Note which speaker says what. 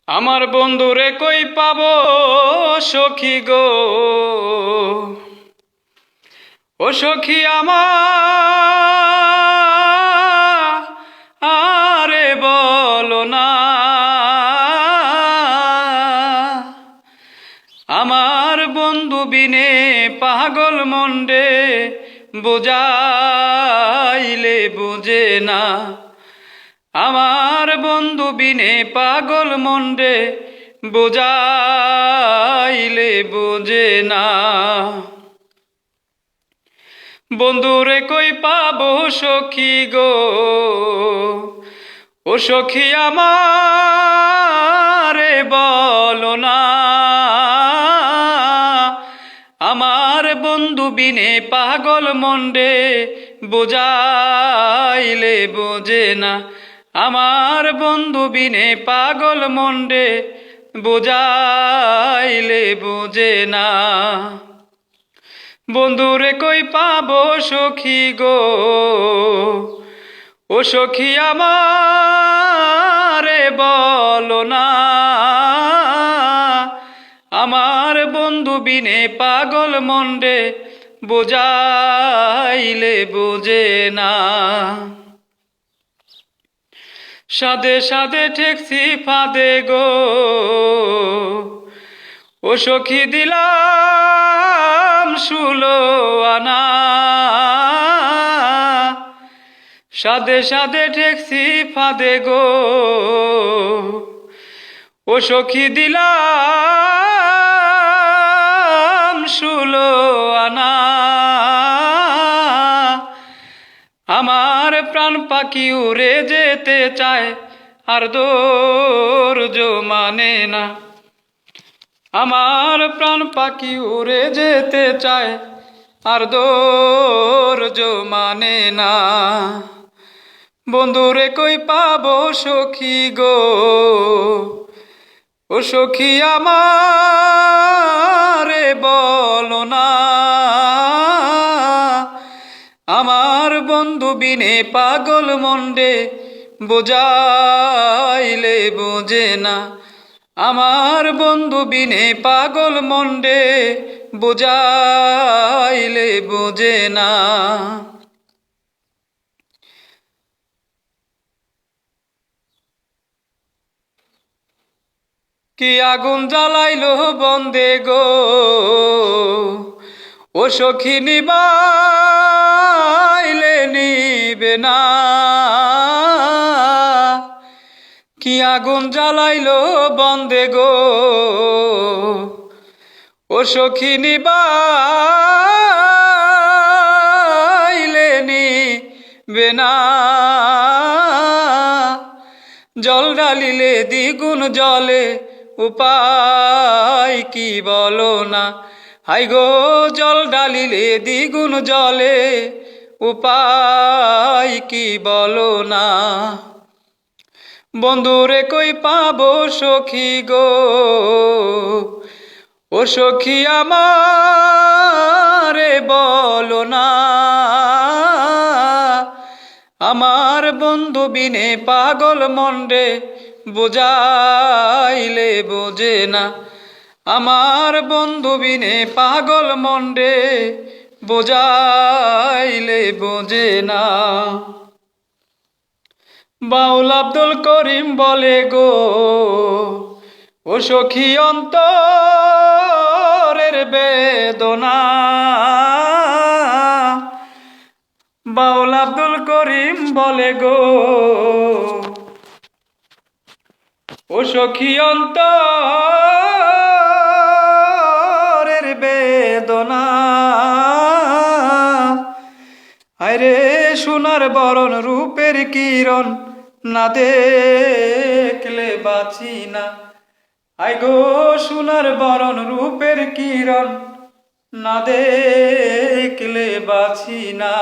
Speaker 1: আমার বন্ধুরে কই পাবো সখী গো, ও সখী আমার আরে বলো না। আমার বন্ধু বিনে পাগল মন্ডে বুঝাইলে বুঝে না। আমার বন্ধু বিনে পাগল মন্ডে বুঝাইলে বুঝে না। বন্ধুরে কই পাবো সখী গো, ও সখী আমারে বলো না। আমার বন্ধু বিনে পাগল মন্ডে বুঝাইলে বোঝে না। আমার বন্ধু বিনে পাগল মন্ডে বুঝাইলে বোঝে না। বন্ধুরে কই পাবো সখী গো, ও সখী আমারে বলো না। আমার বন্ধু বিনে পাগল মন্ডে বুঝাইলে বুঝে না। সাদে সাদে ঠেকছি ফাদে গো, ও সখী দিলাম 16 আনা। সাদে সাদে ঠেকছি ফাদে গো, ও সখী দিলাম 16 আনা। আমার প্রাণ পাখি উড়ে যেতে চায় আর ধৈর্য মানে না। আমার প্রাণ পাখি উড়ে যেতে চায় আর ধৈর্য মানে না। বন্ধুরে কই পাবো সখী গো, ও সখী আমারে বলো না। আমার বন্ধু বিনে পাগল মন্ডে বুঝাইলে বোঝে না। আমার বন্ধু বিনে পাগল মন্ডে বুঝাইলে বোঝে না। কি আগুন জ্বালাইলো বন্দে গো, ও সখী নিবাইলে নিবে না। কি আগুন জ্বালাইলো বন্দে গো, ও সখী নিবাইলে নিবে না। জল ঢালিলে দ্বিগুণ জলে উপায় কি বলো না। হাই গো জল ঢালিলে দ্বিগুণ জলে উপায় কি বলো না। বন্ধুরে কই পাবো সখী গো, ও সখী আমারে বলো না। আমার বন্ধু বিনে পাগল মন্ডে বুঝাইলে বোঝে না। আমার বন্ধু বিনে পাগল মন্ডে বুঝাইলে বোঝে না। বাউল আব্দুল করিম বলে গো, ও সখী অন্তরের বেদনা। বাউল আব্দুল করিম বলে গো, ও সখী অন্তরের বেদনা। আরে সোনার বরণ রূপের কিরণ না দেখলে বাঁচি না। আই গো সোনার বরণ রূপের কিরণ না দেখলে বাঁচি না।